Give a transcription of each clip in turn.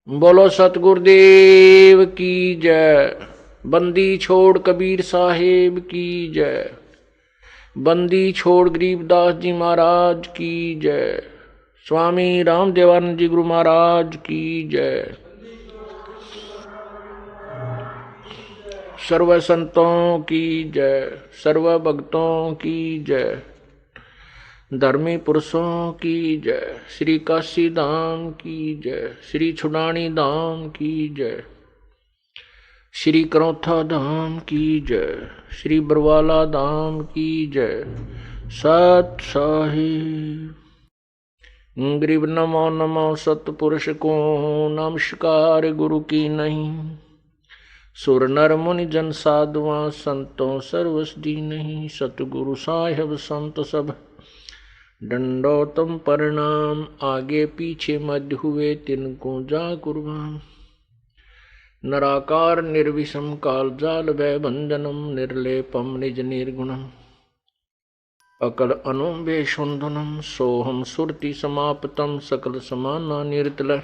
बोलो सतगुरुदेव की जय। बंदी छोड़ कबीर साहेब की जय। बंदी छोड़ गरीबदास जी महाराज की जय। स्वामी रामदेवानंद जी गुरु महाराज की जय। सर्व संतों की जय। सर्व भक्तों की जय। धर्मी पुरुषों की जय। श्री काशी धाम की जय। श्री छुडानी धाम की जय। श्री करौथा धाम की जय। श्री बरवाला धाम की जय। सत साहिब। गरीब नमो नमो सतपुरुष को नमस्कार गुरु की नहीं। सुर नर मुनि जन साधुआ संतों सर्वस दी नहीं। सतगुरु साहिब संत सब दंडोतम प्रणाम। आगे पीछे मध्य हुए तिनको जा कुर्बान। नराकार निर्विषम काल जाल भय भंजनम। निर्लेपम निज निर्गुणम अकल अनुबे सुंदनम। सोहम सुरति समाप्तम सकल समाना निर्तल।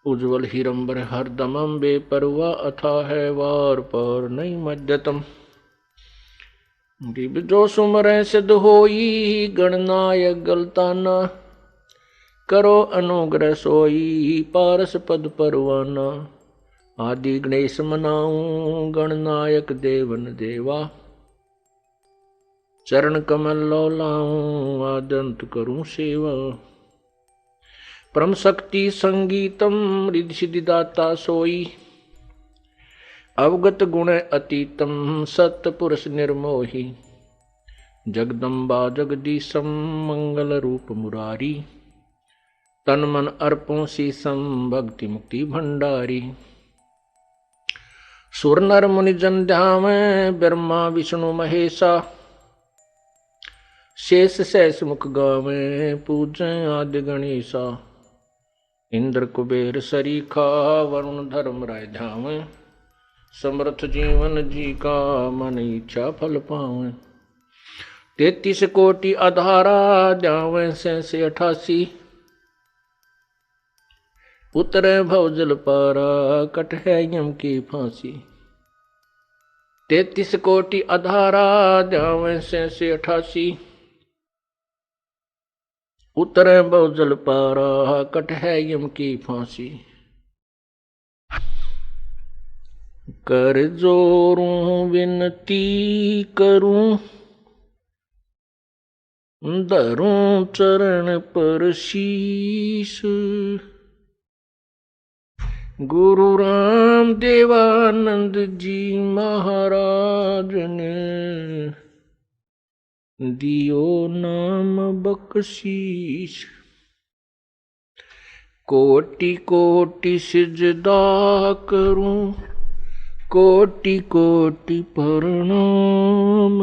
उज्ज्वल हिरंबर हरदमम बेपरवा अथा है वार पर नहीं मध्यतम। गिब जो सुमरै सिद्ध होई गणनायक गलताना। करो अनुग्रह सोई पारस पद परवाना। आदि गणेश मनाऊं गणनायक देवन देवा। चरण कमल लौलाऊं आदंत करूं सेवा। परम शक्ति संगीतम रिद्धि सिद्धि दाता सोई। अवगत गुण अतीतम सत पुरुष निर्मोही। जगदम्बा जगदीशम मंगल रूप मुरारी। तन मन अर्पों शीसम भक्ति मुक्ति भंडारी। सुर नर मुनि जन ध्यावै ब्रह्मा विष्णु महेशा। शेष सहस मुख गावे पूजै आदि गणेशा। इंद्र कुबेर सरीखा वरुण धर्म राय ध्यावै। समर्थ जीवन जी का मन इच्छा फल पावे। 33 कोटि आधारा जावे से 88। उतरे भवजल पारा कट है यम की फांसी। 33 कोटि आधारा जावे से 88। उतरे भवजल पारा कट है यम की फांसी। कर जोरूं विनती करूं धरूं चरण पर शीश। गुरु राम देवानंद जी महाराज ने दियो नाम बख्शीश। कोटि कोटि सिजदा करूं कोटि कोटि प्रणाम।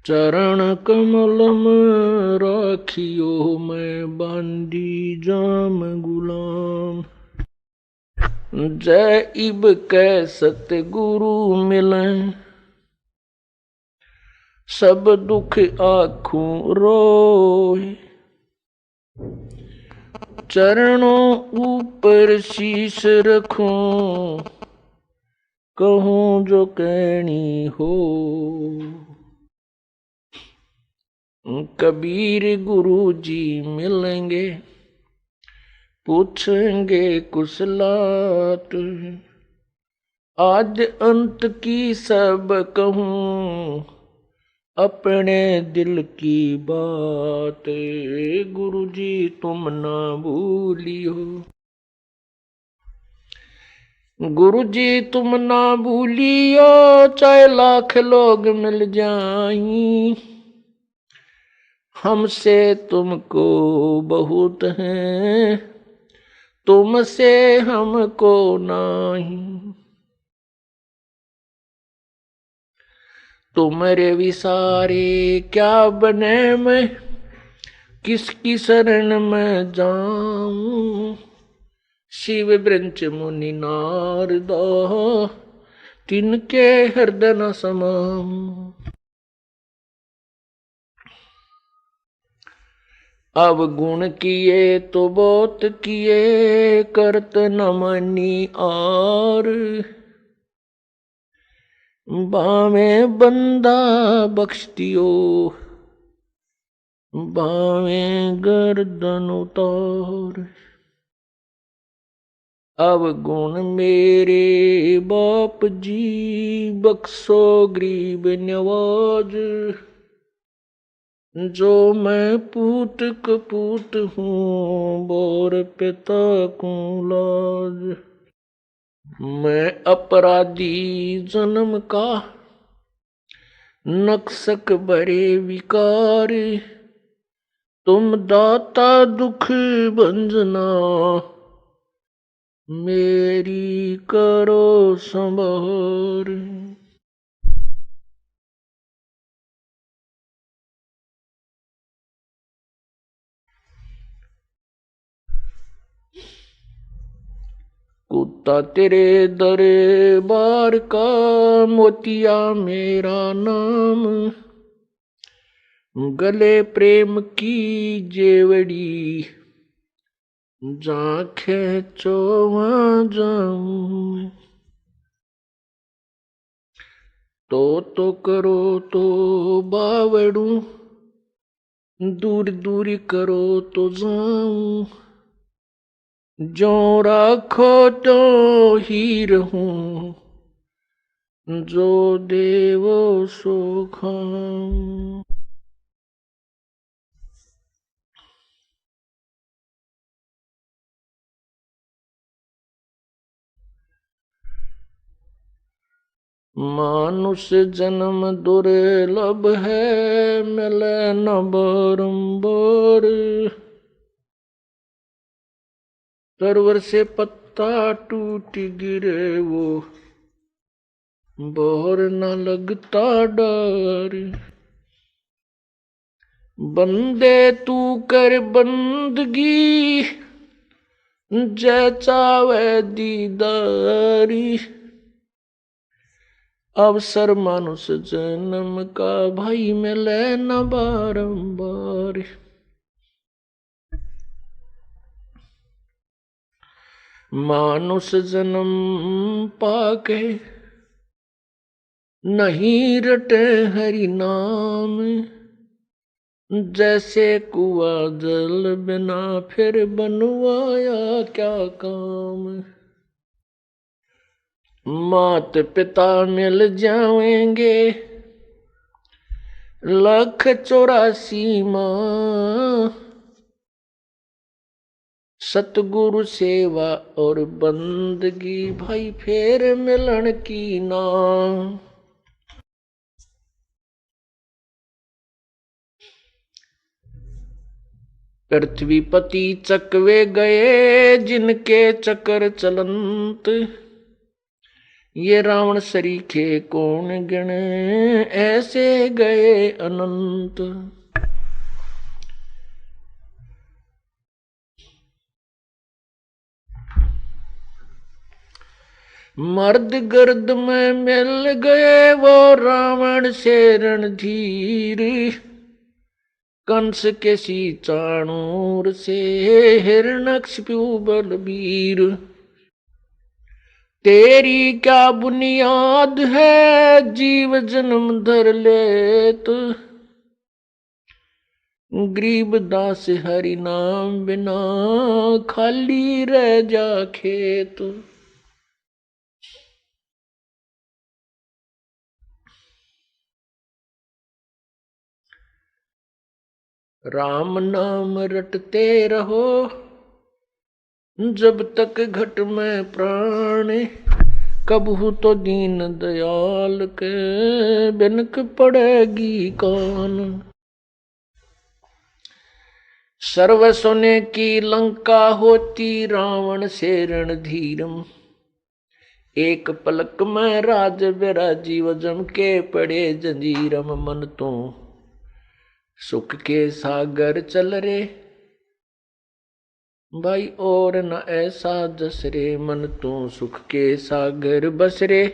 चरण कमल में राखियो मैं बांधी जाम गुलाम। जय इब कै सतगुरु मिलें सब दुख आखूं रोए। चरणों ऊपर शीश रखूं कहूं जो कहनी हो। कबीर गुरु जी मिलेंगे पूछेंगे कुशलात। आद्य अंत की सब कहूं अपने दिल की बात। गुरु जी तुम ना भूलियो। गुरु जी तुम ना भूलियो चाहे लाख लोग मिल जाएं। हमसे तुमको बहुत है तुमसे हमको नहीं। तुम्हारे विसारे क्या बने मैं किसकी शरण में जाऊं। शिव ब्रंच मुनि नारदा तिनके हृदय न समाऊं। अब गुण किए तो बहुत किए, करत न मनी और। बामे बंदा बख्श दियो, बामे गर्दन उतार। अब गुण मेरे बाप जी, बख्शो गरीब नवाज। जो मैं पूत कपूत हूँ, बोर पिता को लाज। मैं अपराधी जन्म का, नक्सक बड़े विकार। तुम दाता दुख भंजना, मेरी करो संभार। कुत्ता तेरे दरबार का, मोतिया मेरा नाम। गले प्रेम की जेवड़ी, जहाँ खेचो वहाँ जाऊं। तो करो तो बावड़ू, दूर दूर करो तो जाऊं। जो राखो तो ही रहूं, जो देवो सो खाऊं। मानुष जन्म दुर्लभ है, मिले न बारंबार। सरोवर से पत्ता टूट गिरे वो, बोर न लगता डर। बंदे तू कर बंदगी, जय चावे दीदारी। अवसर मानुष जन्म का, भाई मिले न बारंबार। मानुष जन्म पाके, नहीं रटे हरि नाम। जैसे कुआ जल बिना, फिर बनवाया क्या काम। मात पिता मिल जाएंगे, 184 माँ। सतगुरु सेवा और बंदगी, भाई फेर मिलन की ना। पृथ्वीपति चकवे गए, जिनके चक्कर चलंत। ये रावण सरीखे कौन गिने, ऐसे गए अनंत। मर्द गर्द में मिल गए, वो रावण से रणधीर। कंस के सी चाणूर से, हिरण्यकशिपु बलबीर। तेरी क्या बुनियाद है, जीव जन्म धर लेत। गरीब दास हरि नाम बिना, खाली रह जा खेत। राम नाम रटते रहो, जब तक घट में प्राण। कबहू तो दीन दयाल के, बिनक पड़ेगी कान। सर्व सोने की लंका होती, रावण से रणधीरम। एक पलक में राज विराजीव, जम के पड़े जंजीरम। मन तो सुख के सागर चल रे, भाई और न ऐसा जस रे। मन तो सुख के सागर बस रे,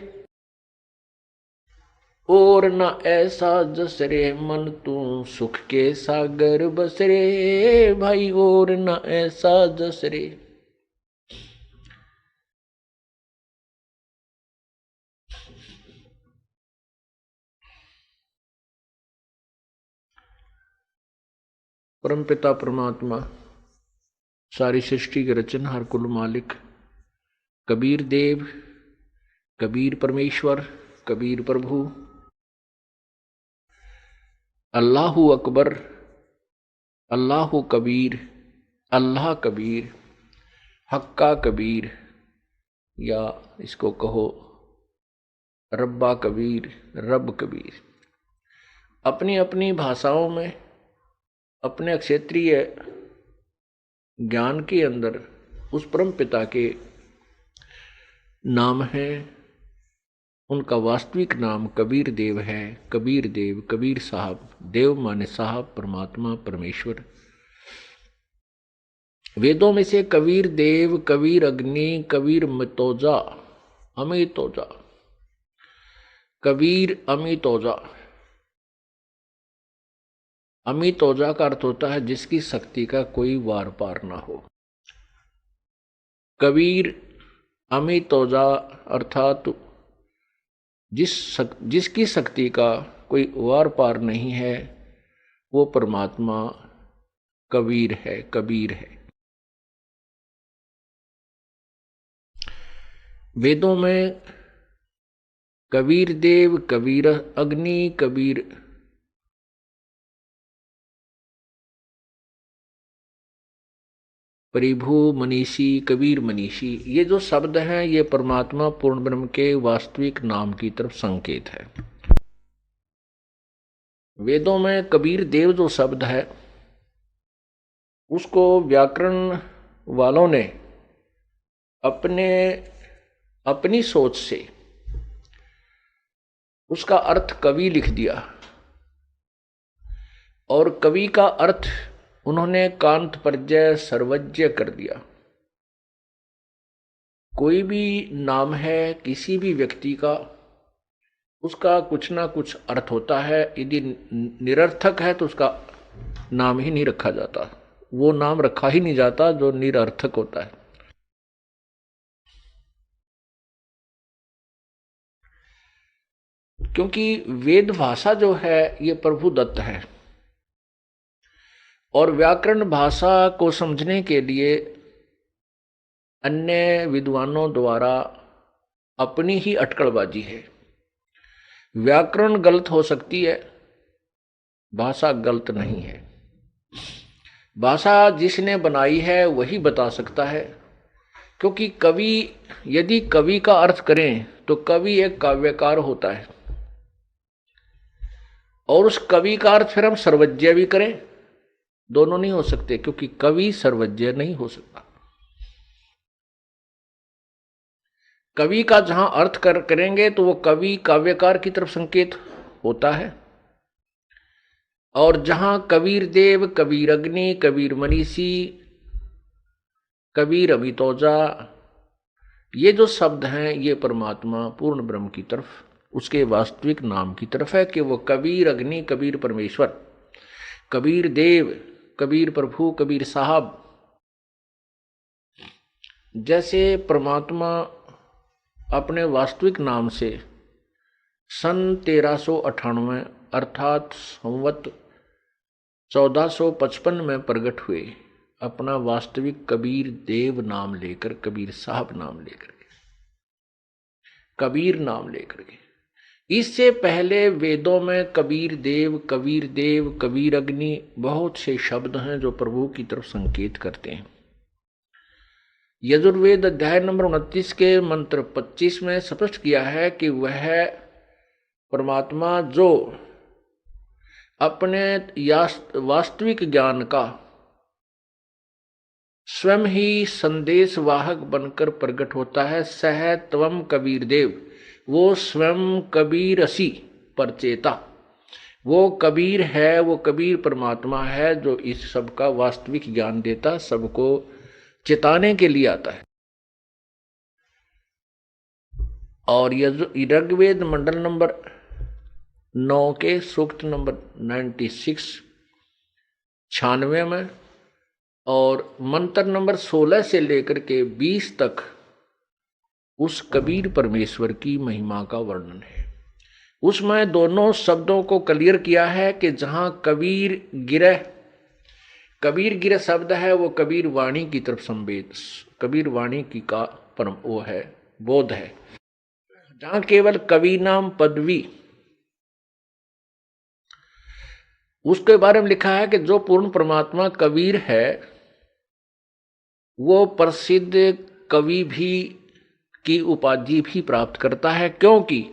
और न ऐसा जस रे मन तू सुख के सागर बस रे भाई, और न ऐसा जस रे। परमपिता परमात्मा, सारी सृष्टि के रचनहार, कुल मालिक, कबीर देव, कबीर परमेश्वर, कबीर प्रभु, अल्लाहु अकबर, अल्लाहु कबीर, अल्लाह कबीर, हक्का कबीर, या इसको कहो रब्बा कबीर, रब कबीर, अपनी अपनी भाषाओं में अपने क्षेत्रीय ज्ञान के अंदर उस परम पिता के नाम है। उनका वास्तविक नाम कबीर देव है। कबीर देव, कबीर साहब, देव माने साहब, परमात्मा, परमेश्वर। वेदों में से कबीर देव, कबीर अग्नि, कबीर मितोजा, अमितोजा, कबीर अमितोजा। अमितोजा का अर्थ होता है जिसकी शक्ति का कोई वार पार ना हो। कबीर अमितोजा अर्थात जिसकी शक्ति का कोई वार पार नहीं है, वो परमात्मा कबीर है, कबीर है। वेदों में कबीर देव, कबीर अग्नि, कबीर परिभू, मनीषी, कबीर मनीषी, ये जो शब्द हैं ये परमात्मा पूर्ण ब्रह्म के वास्तविक नाम की तरफ संकेत है। वेदों में कबीर देव जो शब्द है उसको व्याकरण वालों ने अपनी सोच से उसका अर्थ कवि लिख दिया, और कवि का अर्थ उन्होंने कांत प्रजय सर्वज्ञ कर दिया। कोई भी नाम है किसी भी व्यक्ति का, उसका कुछ ना कुछ अर्थ होता है। यदि निरर्थक है तो उसका नाम ही नहीं रखा जाता, वो नाम रखा ही नहीं जाता जो निरर्थक होता है। क्योंकि वेद भाषा जो है ये प्रभु दत्त है, और व्याकरण भाषा को समझने के लिए अन्य विद्वानों द्वारा अपनी ही अटकलबाजी है। व्याकरण गलत हो सकती है, भाषा गलत नहीं है। भाषा जिसने बनाई है वही बता सकता है। क्योंकि कवि, यदि कवि का अर्थ करें तो कवि एक काव्यकार होता है, और उस कवि का अर्थ फिर हम सर्वज्ञ भी करें, दोनों नहीं हो सकते, क्योंकि कवि सर्वज्ञ नहीं हो सकता। कवि का जहां अर्थ करेंगे तो वो कवि काव्यकार की तरफ संकेत होता है, और जहां कबीर देव, कबीर अग्नि, कबीर मनीषी, कबीर अभितोजा, ये जो शब्द हैं ये परमात्मा पूर्ण ब्रह्म की तरफ, उसके वास्तविक नाम की तरफ है कि वो कबीर अग्नि, कबीर परमेश्वर, कबीर देव, कबीर प्रभु, कबीर साहब। जैसे परमात्मा अपने वास्तविक नाम से सन 1398 अर्थात संवत 1455 में प्रकट हुए, अपना वास्तविक कबीर देव नाम लेकर, कबीर साहब नाम लेकर के, कबीर नाम लेकर के। इससे पहले वेदों में कबीर देव, कबीर देव, कबीर अग्नि, बहुत से शब्द हैं जो प्रभु की तरफ संकेत करते हैं। यजुर्वेद अध्याय नंबर 29 के मंत्र 25 में स्पष्ट किया है कि वह परमात्मा जो अपने वास्तविक ज्ञान का स्वयं ही संदेश वाहक बनकर प्रकट होता है, सह त्वम कबीर देव, वो स्वयं कबीर असी परचेता, वो कबीर है, वो कबीर परमात्मा है जो इस सब का वास्तविक ज्ञान देता, सबको चेताने के लिए आता है। और ऋग्वेद मंडल नंबर 9 के सूक्त नंबर 96 96 में, और मंत्र नंबर 16 से लेकर के 20 तक उस कबीर परमेश्वर की महिमा का वर्णन है। उसमें दोनों शब्दों को क्लियर किया है कि जहां कबीर गिरह शब्द है वो कबीर वाणी की तरफ संवेद, कबीर वाणी की का परम वो है, बोध है। जहां केवल कवि नाम पदवी, उसके बारे में लिखा है कि जो पूर्ण परमात्मा कबीर है वो प्रसिद्ध कवि भी की उपाधि भी प्राप्त करता है, क्योंकि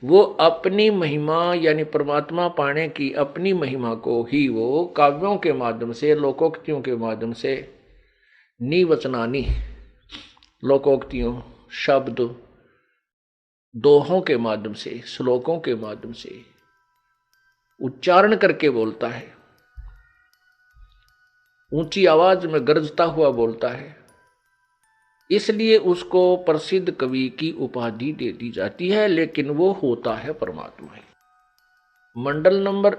वो अपनी महिमा यानी परमात्मा पाने की अपनी महिमा को ही वो काव्यों के माध्यम से, लोकोक्तियों के माध्यम से, निवचनानी लोकोक्तियों, शब्द, दोहों के माध्यम से, श्लोकों के माध्यम से उच्चारण करके बोलता है, ऊंची आवाज में गरजता हुआ बोलता है। इसलिए उसको प्रसिद्ध कवि की उपाधि दे दी जाती है, लेकिन वो होता है परमात्मा ही। मंडल नंबर,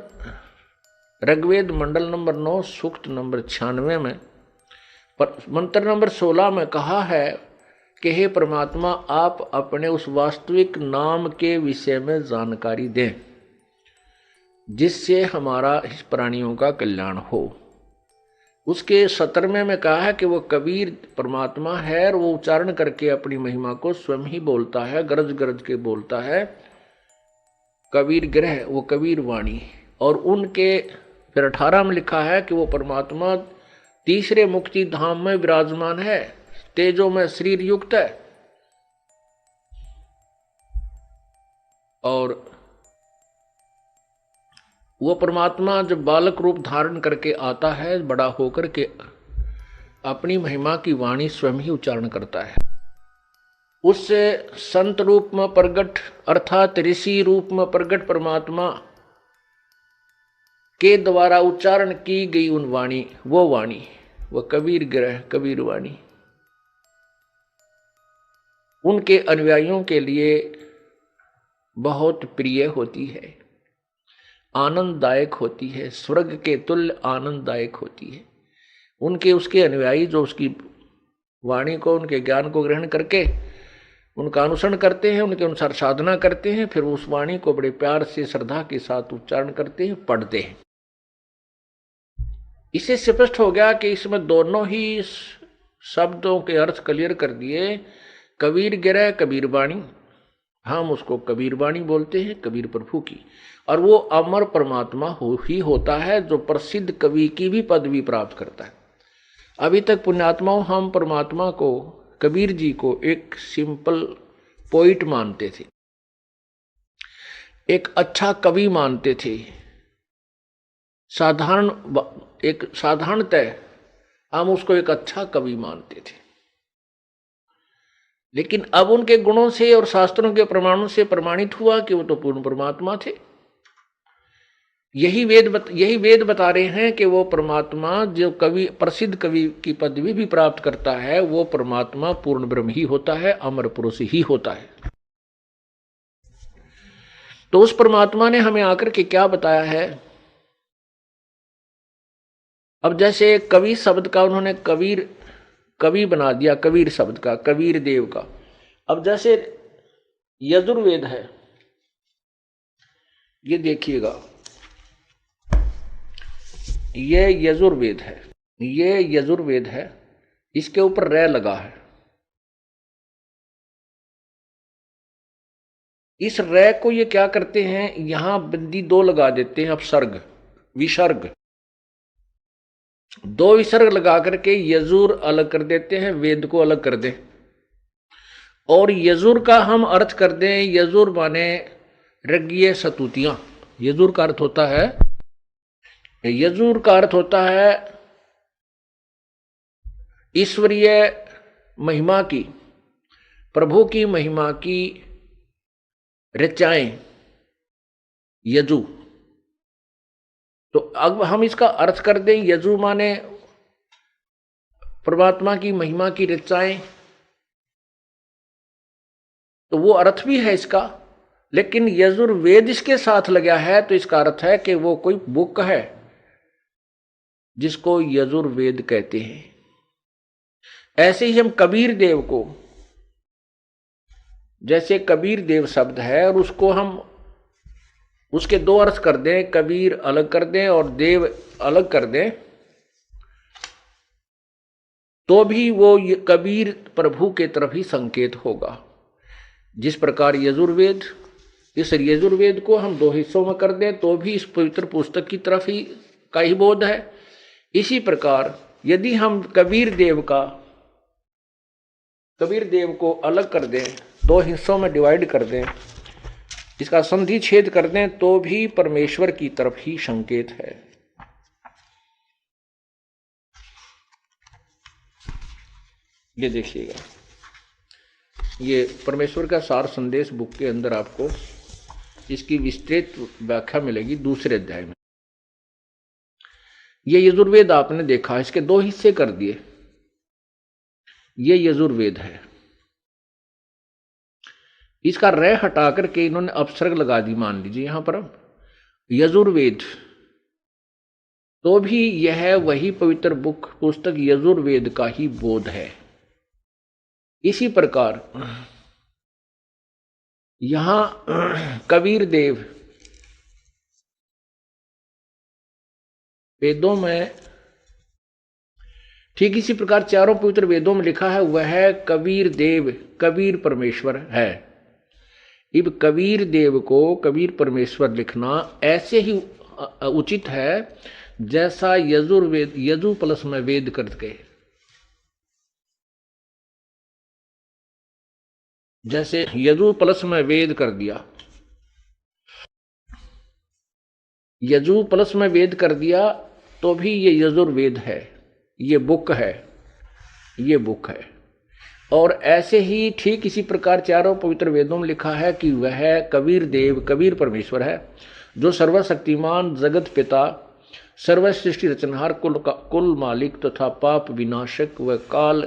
ऋग्वेद मंडल नंबर 9 सूक्त नंबर 96 में मंत्र नंबर 16 में कहा है कि हे परमात्मा, आप अपने उस वास्तविक नाम के विषय में जानकारी दें जिससे हमारा इस प्राणियों का कल्याण हो। उसके 17वें में कहा है कि वो कबीर परमात्मा है और वो उच्चारण करके अपनी महिमा को स्वयं ही बोलता है, गरज गरज के बोलता है। कबीर ग्रह वो कबीर वाणी, और उनके फिर 18 में लिखा है कि वो परमात्मा तीसरे मुक्ति धाम में विराजमान है, तेजो में शरीर युक्त है, और वो परमात्मा जब बालक रूप धारण करके आता है, बड़ा होकर के अपनी महिमा की वाणी स्वयं ही उच्चारण करता है। उससे संत रूप में प्रगट अर्थात ऋषि रूप में प्रगट परमात्मा के द्वारा उच्चारण की गई उन वाणी, वो कबीर ग्रह कबीर वाणी उनके अनुयायियों के लिए बहुत प्रिय होती है, आनंददायक होती है, स्वर्ग के तुल्य आनंददायक होती है। उनके उसके अनुयायी जो उसकी वाणी को, उनके ज्ञान को ग्रहण करके उनका अनुसरण करते हैं, उनके अनुसार साधना करते हैं, फिर उस वाणी को बड़े प्यार से श्रद्धा के साथ उच्चारण करते हैं, पढ़ते हैं। इससे स्पष्ट हो गया कि इसमें दोनों ही शब्दों के अर्थ क्लियर कर दिए। कबीर गिरह कबीर वाणी, हम उसको कबीर वाणी बोलते हैं, कबीर प्रभु की, और वो अमर परमात्मा ही होता है जो प्रसिद्ध कवि की भी पदवी प्राप्त करता है। अभी तक पुण्यात्माओं हम परमात्मा को, कबीर जी को एक सिंपल पोइट मानते थे, एक अच्छा कवि मानते थे, साधारणतः हम उसको एक अच्छा कवि मानते थे। लेकिन अब उनके गुणों से और शास्त्रों के प्रमाणों से प्रमाणित हुआ कि वो तो पूर्ण परमात्मा थे। यही वेद बता रहे हैं कि वो परमात्मा जो कवि, प्रसिद्ध कवि की पदवी भी प्राप्त करता है, वो परमात्मा पूर्ण ब्रह्म ही होता है, अमर पुरुष ही होता है। तो उस परमात्मा ने हमें आकर के क्या बताया है। अब जैसे कवि शब्द का उन्होंने कवि बना दिया, कबीर शब्द का, कबीर देव का। अब जैसे यजुर्वेद है, ये देखिएगा, ये यजुर्वेद है, इसके ऊपर रै लगा है। इस रै को ये क्या करते हैं, यहां बिंदी 2 लगा देते हैं, अपसर्ग विसर्ग, 2 विसर्ग लगा करके यजुर अलग कर देते हैं, वेद को अलग कर दें। और यजुर का हम अर्थ कर दें, यजुर माने ऋग्य सतुतियां। यजुर का अर्थ होता है ईश्वरीय महिमा की, प्रभु की महिमा की ऋचाएं, यजु। तो अब हम इसका अर्थ कर दें, यजु माने परमात्मा की महिमा की ऋचाएं, तो वो अर्थ भी है इसका। लेकिन यजुर्वेद इसके साथ लगा है तो इसका अर्थ है कि वो कोई बुक है जिसको यजुर्वेद कहते हैं। ऐसे ही हम कबीर देव को, जैसे कबीर देव शब्द है और उसको हम उसके दो अर्थ कर दें, कबीर अलग कर दें और देव अलग कर दें, तो भी वो कबीर प्रभु के तरफ ही संकेत होगा। जिस प्रकार यजुर्वेद, इस यजुर्वेद को हम दो हिस्सों में कर दें तो भी इस पवित्र पुस्तक की तरफ ही का ही बोध है। इसी प्रकार यदि हम कबीर देव को अलग कर दें, दो हिस्सों में डिवाइड कर दें, इसका संधि छेद कर दें, तो भी परमेश्वर की तरफ ही संकेत है। ये देखिएगा, ये परमेश्वर का सार संदेश बुक के अंदर आपको इसकी विस्तृत व्याख्या मिलेगी दूसरे अध्याय में। ये यजुर्वेद आपने देखा, इसके दो हिस्से कर दिए। ये यजुर्वेद है, इसका रे हटा करके इन्होंने अपसर्ग लगा दी, मान लीजिए यहां पर यजुर्वेद, तो भी यह वही पवित्र पुस्तक यजुर्वेद का ही बोध है। इसी प्रकार यहां कबीर देव वेदों में, ठीक इसी प्रकार चारों पवित्र वेदों में लिखा है वह है कबीर देव, कबीर परमेश्वर है। इब कबीर देव को कबीर परमेश्वर लिखना ऐसे ही उचित है जैसा यजुर्वेद, यजु प्लस में वेद करके, जैसे यजु प्लस में वेद कर दिया, यजु प्लस में वेद कर दिया तो भी ये यजुर्वेद है, ये बुक है, ये बुक है। और ऐसे ही ठीक इसी प्रकार चारों पवित्र वेदों में लिखा है कि वह कबीर देव, कबीर परमेश्वर है, जो सर्वशक्तिमान, जगत पिता, सर्व सृष्टि रचनहार, कुल मालिक तथा पाप विनाशक व काल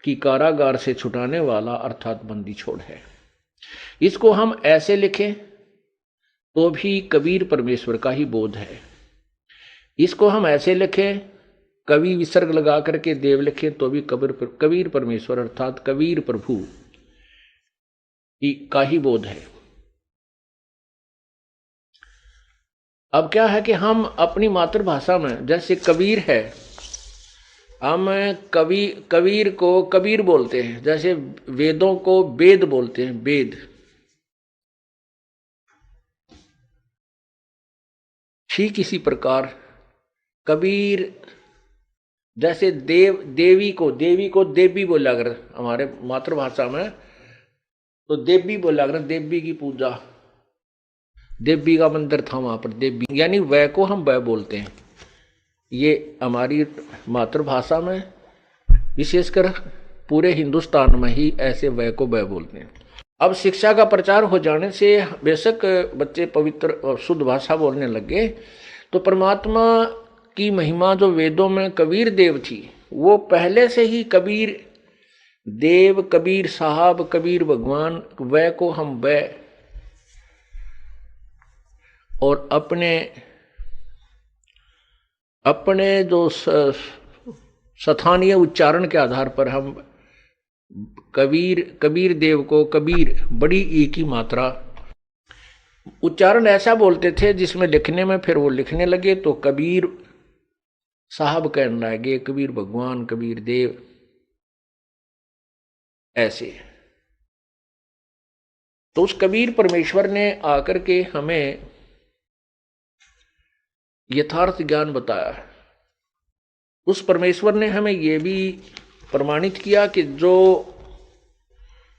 की कारागार से छुटाने वाला अर्थात बंदी छोड़ है। इसको हम ऐसे लिखें तो भी कबीर परमेश्वर का ही बोध है। इसको हम ऐसे लिखें, कवि विसर्ग लगा करके देव लिखें तो भी कबीर परमेश्वर अर्थात कबीर प्रभु का ही बोध है। अब क्या है कि हम अपनी मातृभाषा में, जैसे कबीर है, हम कबीर को कबीर बोलते हैं, जैसे वेदों को वेद बोलते हैं, वेद। ठीक इसी प्रकार कबीर, जैसे देवी को देवी बोला कर हमारे मातृभाषा में, तो देवी बोला कर, देवी की पूजा, देवी का मंदिर था वहां पर, देवी यानी वह को हम वह बोलते हैं। ये हमारी मातृभाषा में, विशेषकर पूरे हिंदुस्तान में ही ऐसे वह को वह बोलते हैं। अब शिक्षा का प्रचार हो जाने से बेशक बच्चे पवित्र और शुद्ध भाषा बोलने लगे, तो परमात्मा की महिमा जो वेदों में कबीर देव थी, वो पहले से ही कबीर देव, कबीर साहब, कबीर भगवान, वह को हम वह, और अपने जो स्थानीय उच्चारण के आधार पर हम कबीर देव को कबीर, बड़ी ई की मात्रा, उच्चारण ऐसा बोलते थे जिसमें लिखने में फिर वो लिखने लगे तो कबीर साहब कहने लगे, कबीर भगवान, कबीर देव, ऐसे। तो उस कबीर परमेश्वर ने आकर के हमें यथार्थ ज्ञान बताया। उस परमेश्वर ने हमें यह भी प्रमाणित किया कि जो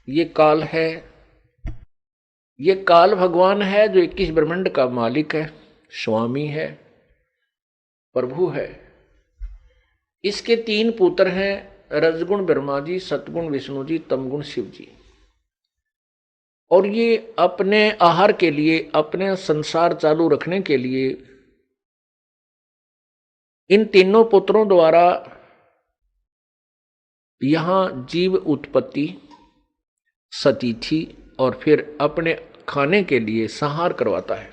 ये काल है, ये काल भगवान है जो 21 ब्रह्मांड का मालिक है, स्वामी है, प्रभु है। इसके 3 पुत्र हैं, रजगुण ब्रह्मा जी, सतगुण विष्णु जी, तमगुण शिव जी। और ये अपने आहार के लिए, अपने संसार चालू रखने के लिए इन तीनों पुत्रों द्वारा यहां जीव उत्पत्ति, सती थी, और फिर अपने खाने के लिए संहार करवाता है।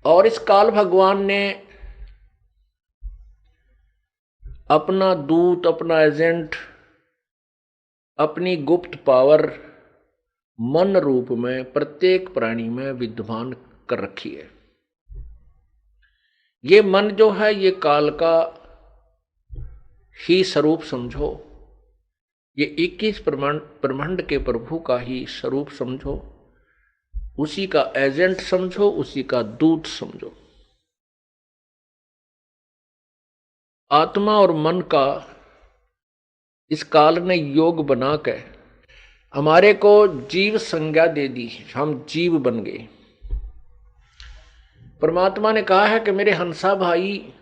और इस काल भगवान ने अपना दूत, अपना एजेंट, अपनी गुप्त पावर मन रूप में प्रत्येक प्राणी में विद्यमान कर रखी है। ये मन जो है ये काल का ही स्वरूप समझो, ये 21 ब्रह्मांड के प्रभु का ही स्वरूप समझो, उसी का एजेंट समझो, उसी का दूत समझो। आत्मा और मन का इस काल ने योग बना के हमारे को जीव संज्ञा दे दी, हम जीव बन गए। परमात्मा ने कहा है कि मेरे हंसा भाई,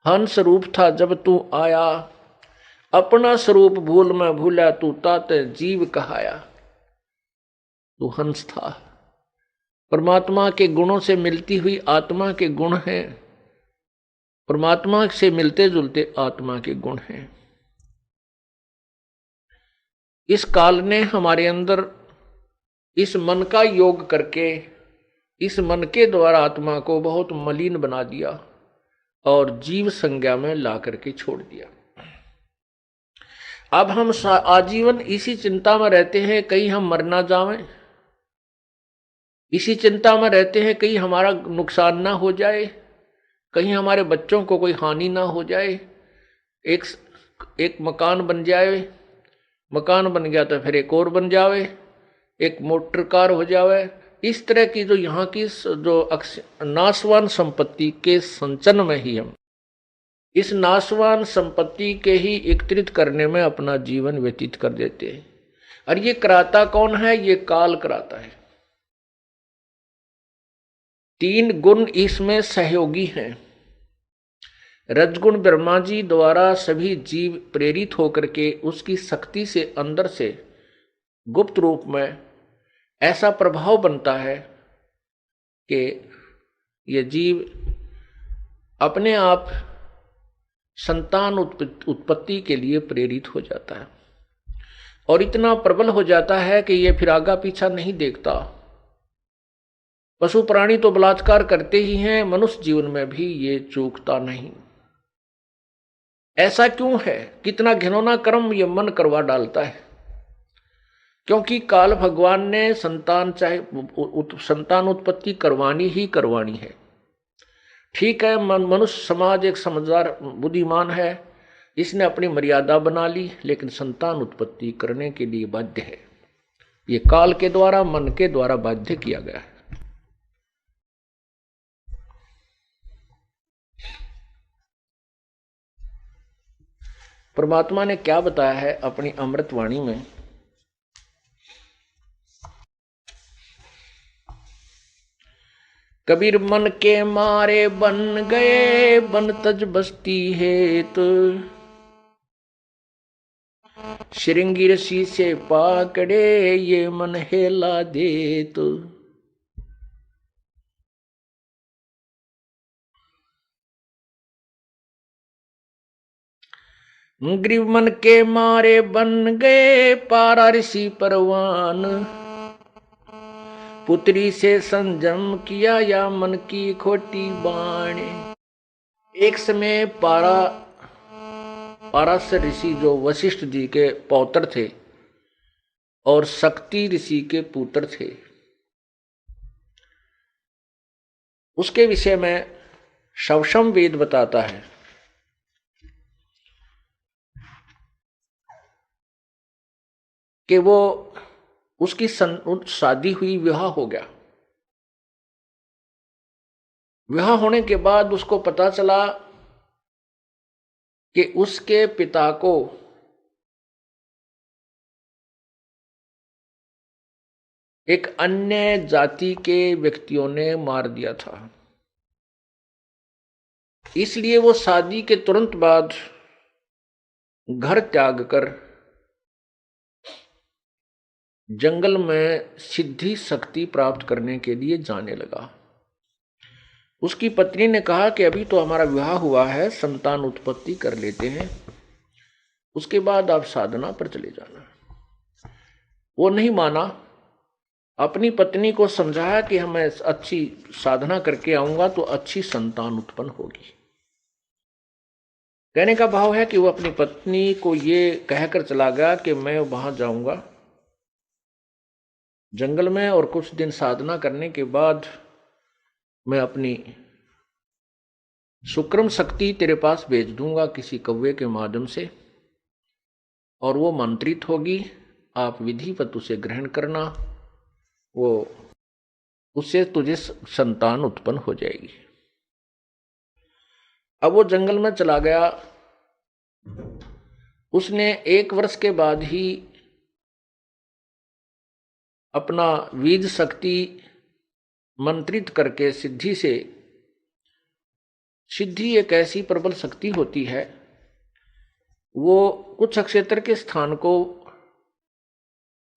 हंस रूप था जब तू आया, अपना स्वरूप भूल मैं भूला, तू तात जीव कहाया। तू हंस था, परमात्मा के गुणों से मिलती हुई आत्मा के गुण हैं, परमात्मा से मिलते जुलते आत्मा के गुण हैं। इस काल ने हमारे अंदर इस मन का योग करके इस मन के द्वारा आत्मा को बहुत मलिन बना दिया और जीव संज्ञा में ला करके छोड़ दिया। अब हम आजीवन इसी चिंता में रहते हैं कहीं हम मर ना जावें, इसी चिंता में रहते हैं कहीं हमारा नुकसान ना हो जाए, कहीं हमारे बच्चों को कोई हानि ना हो जाए, एक मकान बन जाए, मकान बन गया तो फिर एक और बन जावे, एक मोटर कार हो जावे। इस तरह की जो यहाँ की जो नाशवान संपत्ति के संचन में ही हम इस नाशवान संपत्ति के ही एकत्रित करने में अपना जीवन व्यतीत कर देते हैं। और ये कराता कौन है? ये काल कराता है। 3 गुण इसमें सहयोगी हैं। रजगुण ब्रह्मा जी द्वारा सभी जीव प्रेरित होकर के उसकी शक्ति से अंदर से गुप्त रूप में ऐसा प्रभाव बनता है कि ये जीव अपने आप संतान उत्पत्ति के लिए प्रेरित हो जाता है और इतना प्रबल हो जाता है कि ये फिर आगा पीछा नहीं देखता। पशु प्राणी तो बलात्कार करते ही हैं, मनुष्य जीवन में भी ये चूकता नहीं। ऐसा क्यों है? कितना घिनौना कर्म ये मन करवा डालता है। क्योंकि काल भगवान ने संतान संतान उत्पत्ति करवानी ही करवानी है। ठीक है, मनुष्य समाज एक समझदार बुद्धिमान है, इसने अपनी मर्यादा बना ली, लेकिन संतान उत्पत्ति करने के लिए बाध्य है। ये काल के द्वारा, मन के द्वारा बाध्य किया गया है। परमात्मा ने क्या बताया है अपनी अमृतवाणी में? कबीर मन के मारे बन गए, बन तज बस्ती हेत, श्रृंगी रसी से पाकड़े, ये मन हेला देत। ग्रीव मन के मारे बन गए, पारा ऋषि परवान, पुत्री से संजम किया या मन की खोटी बाणे। एक समय पाराशर ऋषि जो वशिष्ठ जी के पौत्र थे और शक्ति ऋषि के पुत्र थे, उसके विषय में शवशम वेद बताता है कि वो उसकी शादी हुई, विवाह हो गया। विवाह होने के बाद उसको पता चला कि उसके पिता को एक अन्य जाति के व्यक्तियों ने मार दिया था। इसलिए वो शादी के तुरंत बाद घर त्याग कर जंगल में सिद्धि शक्ति प्राप्त करने के लिए जाने लगा। उसकी पत्नी ने कहा कि अभी तो हमारा विवाह हुआ है, संतान उत्पत्ति कर लेते हैं, उसके बाद आप साधना पर चले जाना। वो नहीं माना। अपनी पत्नी को समझाया कि मैं अच्छी साधना करके आऊंगा तो अच्छी संतान उत्पन्न होगी। कहने का भाव है कि वो अपनी पत्नी को ये कहकर चला गया कि मैं वहां जाऊंगा जंगल में और कुछ दिन साधना करने के बाद मैं अपनी सुक्रम शक्ति तेरे पास भेज दूंगा किसी कौवे के माध्यम से, और वो मंत्रित होगी, आप विधिवत उसे ग्रहण करना, वो उससे तुझे संतान उत्पन्न हो जाएगी। अब वो जंगल में चला गया। उसने 1 वर्ष के बाद ही अपना बीज शक्ति मंत्रित करके सिद्धि एक ऐसी प्रबल शक्ति होती है, वो कुछ नक्षत्र के स्थान को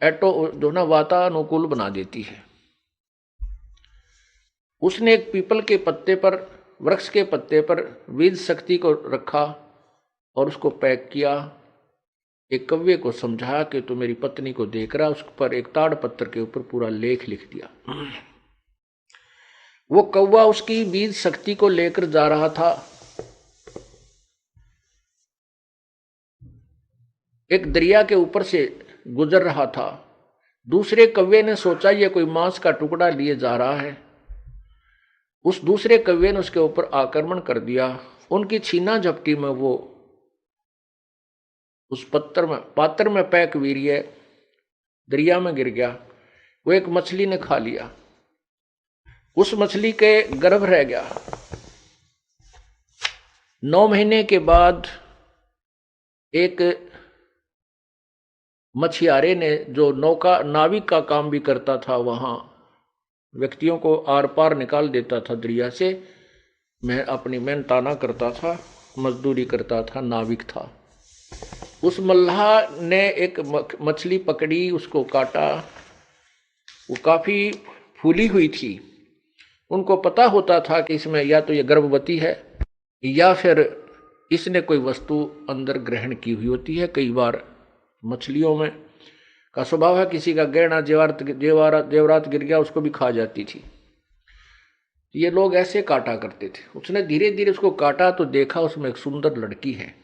जो ना वातानुकूल बना देती है। उसने एक पीपल के पत्ते पर, वृक्ष के पत्ते पर बीज शक्ति को रखा और उसको पैक किया। एक कव्वे को समझाया कि तू मेरी पत्नी को देख रहा, उस पर एक ताड़ पत्थर के ऊपर पूरा लेख लिख दिया। वो कौवा उसकी बीज शक्ति को लेकर जा रहा था। एक दरिया के ऊपर से गुजर रहा था। दूसरे कौवे ने सोचा ये कोई मांस का टुकड़ा लिए जा रहा है। उस दूसरे कौवे ने उसके ऊपर आक्रमण कर दिया। उनकी छीना झपटी में वो उस पात्र में पैक वीर्य दरिया में गिर गया। वो एक मछली ने खा लिया, उस मछली के गर्भ रह गया। 9 महीने के बाद एक मछियारे ने, जो नाविक का काम भी करता था, वहां व्यक्तियों को आर पार निकाल देता था दरिया से, मैं अपनी मेहनताना करता था, मजदूरी करता था, नाविक था। उस मल्लाह ने एक मछली पकड़ी, उसको काटा। वो काफी फूली हुई थी। उनको पता होता था कि इसमें या तो ये गर्भवती है या फिर इसने कोई वस्तु अंदर ग्रहण की हुई होती है। कई बार मछलियों में का स्वभाव है, किसी का गहना जेवरात गिर गया उसको भी खा जाती थी। ये लोग ऐसे काटा करते थे। उसने धीरे धीरे उसको काटा तो देखा उसमें एक सुंदर लड़की है।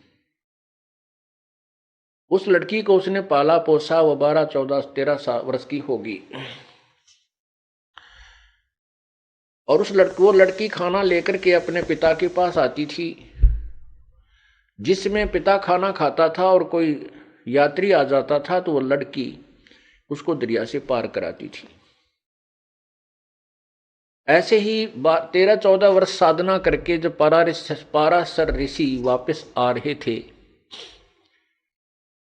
उस लड़की को उसने पाला पोसा, वो 12, 14, 13 वर्ष की होगी। और वो लड़की खाना लेकर के अपने पिता के पास आती थी। जिसमें पिता खाना खाता था और कोई यात्री आ जाता था तो वो लड़की उसको दरिया से पार कराती थी। ऐसे ही 13-14 वर्ष साधना करके जब पाराशर ऋषि वापस आ रहे थे,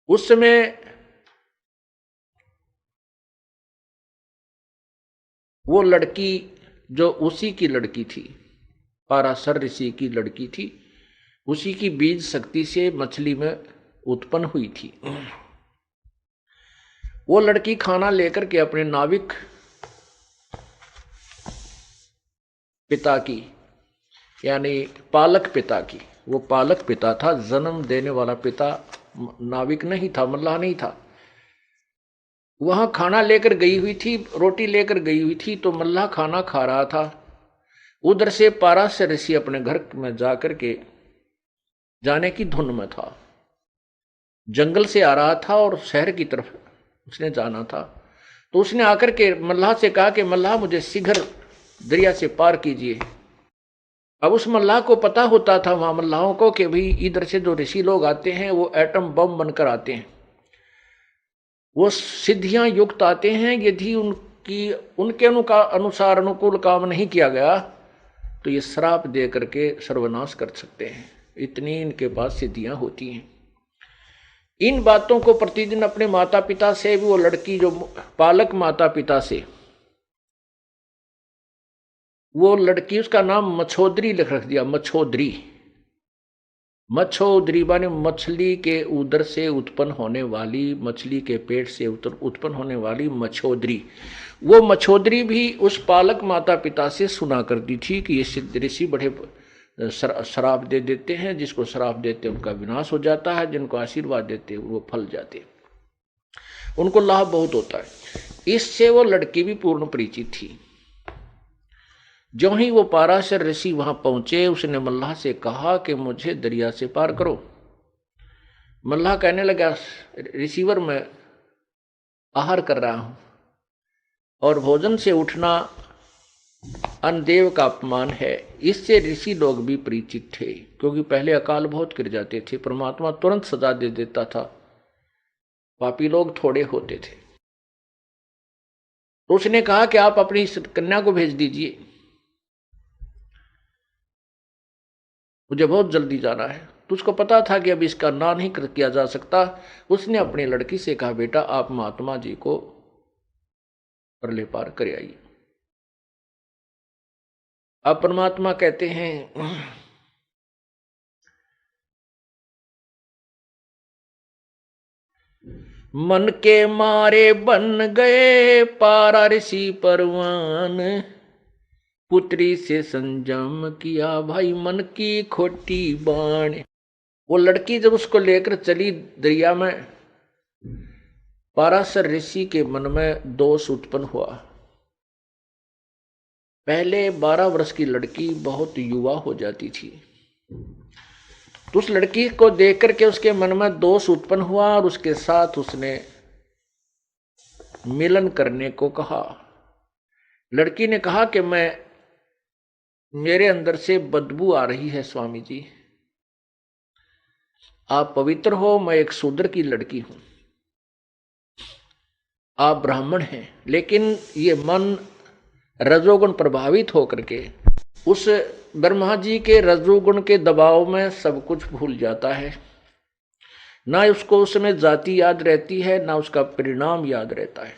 उस समय वो लड़की जो उसी की लड़की थी, पाराशर ऋषि की लड़की थी, उसी की बीज शक्ति से मछली में उत्पन्न हुई थी। वो लड़की खाना लेकर के अपने नाविक पिता की, यानी पालक पिता की, वो पालक पिता था, जन्म देने वाला पिता नाविक नहीं था, मल्लाह नहीं था। वहां खाना लेकर गई हुई थी, रोटी लेकर गई हुई थी, तो मल्लाह खाना खा रहा था। उधर से पाराशर ऋषि अपने घर में जाकर के जाने की धुन में था। जंगल से आ रहा था और शहर की तरफ उसने जाना था। तो उसने आकर के मल्लाह से कहा कि मल्लाह मुझे शीघ्र दरिया से पार कीजिए। अब उस मल्लाह को पता होता था वहां मल्लाहों को कि भाई इधर से जो ऋषि लोग आते हैं वो एटम बम बनकर आते हैं, वो सिद्धियां युक्त आते हैं। यदि उनके अनुसार अनुकूल काम नहीं किया गया तो ये श्राप दे करके सर्वनाश कर सकते हैं। इतनी इनके पास सिद्धियां होती हैं। इन बातों को प्रतिदिन अपने माता पिता से भी, वो लड़की जो पालक माता पिता से, वो लड़की, उसका नाम मछोदरी रख दिया। मछोदरी माने मछली के उदर से उत्पन्न होने वाली, मछली के पेट से उत्पन्न होने वाली मछोदरी। वो मछोदरी भी उस पालक माता पिता से सुना करती थी कि ये सिद्ध ऋषि बड़े श्राप दे देते हैं, जिसको श्राप देते उनका विनाश हो जाता है, जिनको आशीर्वाद देते वो फल जाते, उनको लाभ बहुत होता है। इससे वो लड़की भी पूर्ण परिचित थी। जो ही वो पाराशर ऋषि वहां पहुंचे, उसने मल्लाह से कहा कि मुझे दरिया से पार करो। मल्लाह कहने लगा, रिसीवर मैं आहार कर रहा हूं और भोजन से उठना अनदेव का अपमान है। इससे ऋषि लोग भी परिचित थे, क्योंकि पहले अकाल बहुत गिर जाते थे, परमात्मा तुरंत सजा दे देता था, पापी लोग थोड़े होते थे। तो उसने कहा कि आप अपनी कन्या को भेज दीजिए, मुझे बहुत जल्दी जाना है। तो उसको पता था कि अब इसका ना नहीं किया जा सकता। उसने अपनी लड़की से कहा, बेटा आप महात्मा जी को परले पार कर आइए। अब परमात्मा कहते हैं, मन के मारे बन गए पारा ऋषि परवान, पुत्री से संजम किया भाई मन की खोटी बाण। वो लड़की जब उसको लेकर चली दरिया में, पाराशर ऋषि के मन में दोष उत्पन्न हुआ। पहले 12 वर्ष की लड़की बहुत युवा हो जाती थी, तो उस लड़की को देख करके उसके मन में दोष उत्पन्न हुआ और उसके साथ उसने मिलन करने को कहा। लड़की ने कहा कि मेरे अंदर से बदबू आ रही है स्वामी जी, आप पवित्र हो, मैं एक शूद्र की लड़की हूं, आप ब्राह्मण हैं। लेकिन ये मन रजोगुण प्रभावित होकर के उस ब्रह्मा जी के रजोगुण के दबाव में सब कुछ भूल जाता है। ना उसको उसमें जाति याद रहती है, ना उसका परिणाम याद रहता है।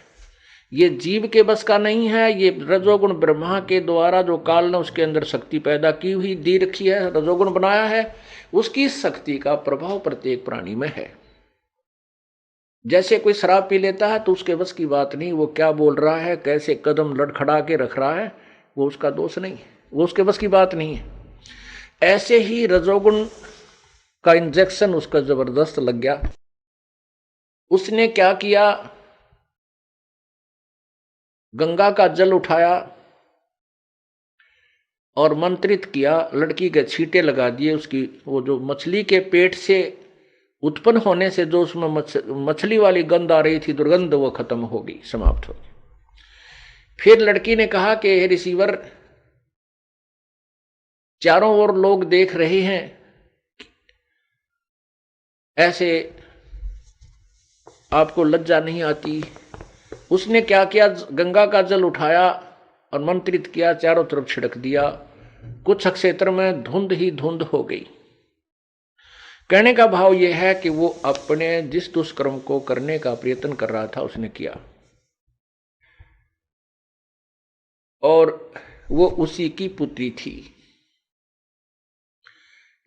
ये जीव के बस का नहीं है। ये रजोगुण ब्रह्मा के द्वारा जो काल ने उसके अंदर शक्ति पैदा की हुई दी रखी है, रजोगुण बनाया है, उसकी शक्ति का प्रभाव प्रत्येक प्राणी में है। जैसे कोई शराब पी लेता है तो उसके बस की बात नहीं, वो क्या बोल रहा है, कैसे कदम लड़खड़ा के रख रहा है, वो उसका दोष नहीं, वो उसके बस की बात नहीं है। ऐसे ही रजोगुण का इंजेक्शन उसका जबरदस्त लग गया। उसने क्या किया, गंगा का जल उठाया और मंत्रित किया, लड़की के छींटे लगा दिए। उसकी वो जो मछली के पेट से उत्पन्न होने से जो उसमें मछली वाली गंध आ रही थी, दुर्गंध, वो खत्म हो गई, समाप्त हो गई। फिर लड़की ने कहा कि हे रिसीवर, चारों ओर लोग देख रहे हैं, ऐसे आपको लज्जा नहीं आती। उसने क्या किया, गंगा का जल उठाया और मंत्रित किया, चारों तरफ छिड़क दिया। कुछ क्षेत्र में धुंध ही धुंध हो गई। कहने का भाव यह है कि वो अपने जिस दुष्कर्म को करने का प्रयत्न कर रहा था उसने किया, और वो उसी की पुत्री थी।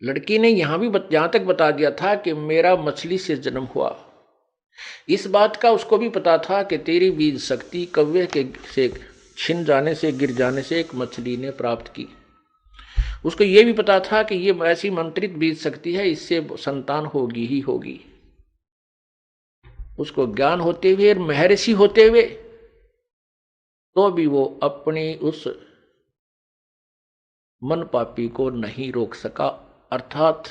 लड़की ने यहां तक बता दिया था कि मेरा मछली से जन्म हुआ। इस बात का उसको भी पता था कि तेरी बीज शक्ति कव्वे के से छिन जाने से, गिर जाने से एक मछली ने प्राप्त की। उसको यह भी पता था कि ये ऐसी मंत्रित बीज शक्ति है, इससे संतान होगी ही होगी। उसको ज्ञान होते हुए, महर्षि होते हुए, तो भी वो अपनी उस मन पापी को नहीं रोक सका। अर्थात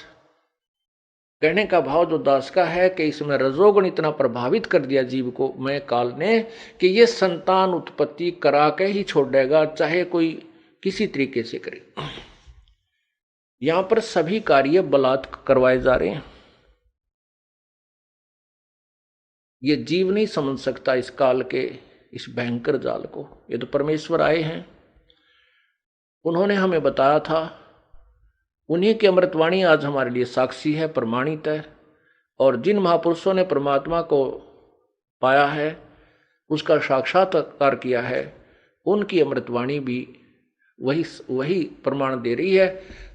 कहने का भाव जो दास का है कि इसमें रजोगुण इतना प्रभावित कर दिया जीव को, मैं काल ने, कि ये संतान उत्पत्ति करा के ही छोड़ देगा, चाहे कोई किसी तरीके से करे। यहां पर सभी कार्य बलात् करवाए जा रहे हैं। ये जीव नहीं समझ सकता इस काल के इस भयंकर जाल को। ये तो परमेश्वर आए हैं, उन्होंने हमें बताया था, उन्हीं की अमृतवाणी आज हमारे लिए साक्षी है, प्रमाणित है। और जिन महापुरुषों ने परमात्मा को पाया है, उसका साक्षात्कार किया है, उनकी अमृतवाणी भी वही प्रमाण दे रही है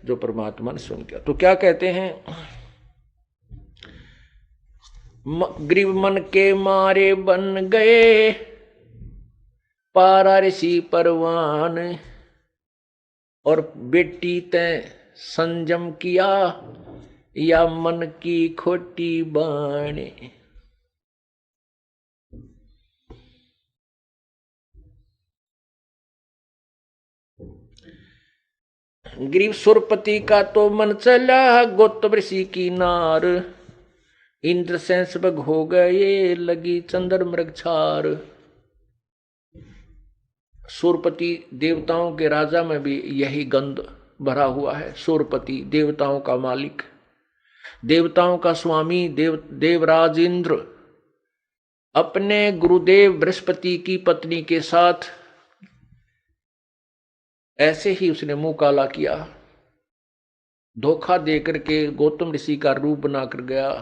जो परमात्मा ने सुन किया। तो क्या कहते हैं, ग्रीव मन के मारे बन गए पारा ऋषि परवान, और बेटी तैं संजम किया या मन की खोटी बाणे। ग्रीव सुरपति का तो मन चला, गौतम ऋषि की नार, इंद्र सेंस बग हो गए, लगी चंद्र मृग छार। सुरपति देवताओं के राजा में भी यही गंध भरा हुआ है। सुरपति देवताओं का मालिक, देवताओं का स्वामी, देवराज इंद्र अपने गुरुदेव बृहस्पति की पत्नी के साथ ऐसे ही उसने मुंह काला किया, धोखा देकर के गौतम ऋषि का रूप बनाकर गया।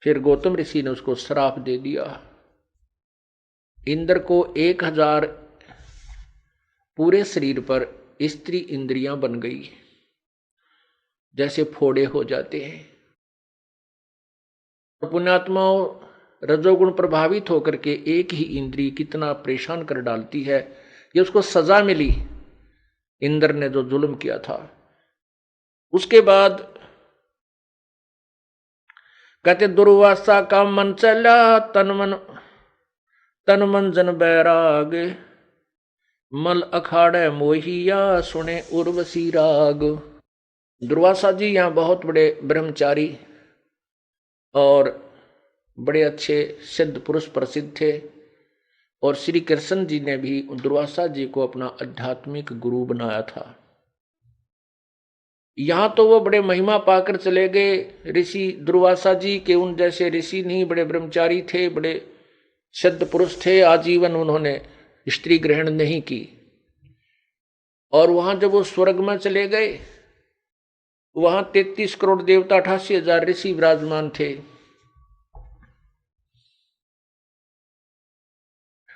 फिर गौतम ऋषि ने उसको श्राप दे दिया। इंद्र को 1000 पूरे शरीर पर स्त्री इंद्रियां बन गई, जैसे फोड़े हो जाते हैं। पुण्यात्माओं, रजोगुण प्रभावित होकर के एक ही इंद्री कितना परेशान कर डालती है। ये उसको सजा मिली, इंद्र ने जो जुल्म किया था। उसके बाद कहते दुर्वासा का मन चला, तन मन जन बैराग, मल अखाड़े मोहिया, सुने उर्वशी राग। दुर्वासा जी यहाँ बहुत बड़े ब्रह्मचारी और बड़े अच्छे सिद्ध पुरुष प्रसिद्ध थे, और श्री कृष्ण जी ने भी दुर्वासा जी को अपना आध्यात्मिक गुरु बनाया था। यहां तो वो बड़े महिमा पाकर चले गए ऋषि दुर्वासा जी के, उन जैसे ऋषि नहीं, बड़े ब्रह्मचारी थे, बड़े सिद्ध पुरुष थे। आजीवन उन्होंने स्त्री ग्रहण नहीं की। और वहां जब वो स्वर्ग में चले गए, वहां 33 करोड़ देवता, 88,000 ऋषि विराजमान थे।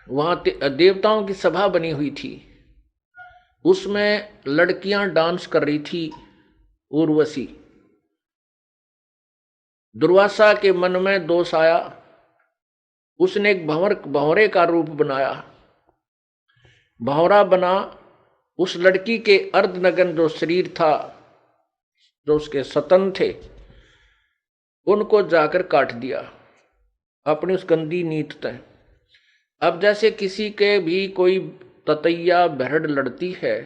वहां देवताओं की सभा बनी हुई थी, उसमें लड़कियां डांस कर रही थी, उर्वशी। दुर्वासा के मन में दोष आया, उसने एक भंवरे का रूप बनाया। भंवरा बना, उस लड़की के अर्धनग्न जो शरीर था, जो उसके सतन थे, उनको जाकर काट दिया अपनी उस गंदी नीत तय। अब जैसे किसी के भी कोई ततैया बहड़ लड़ती है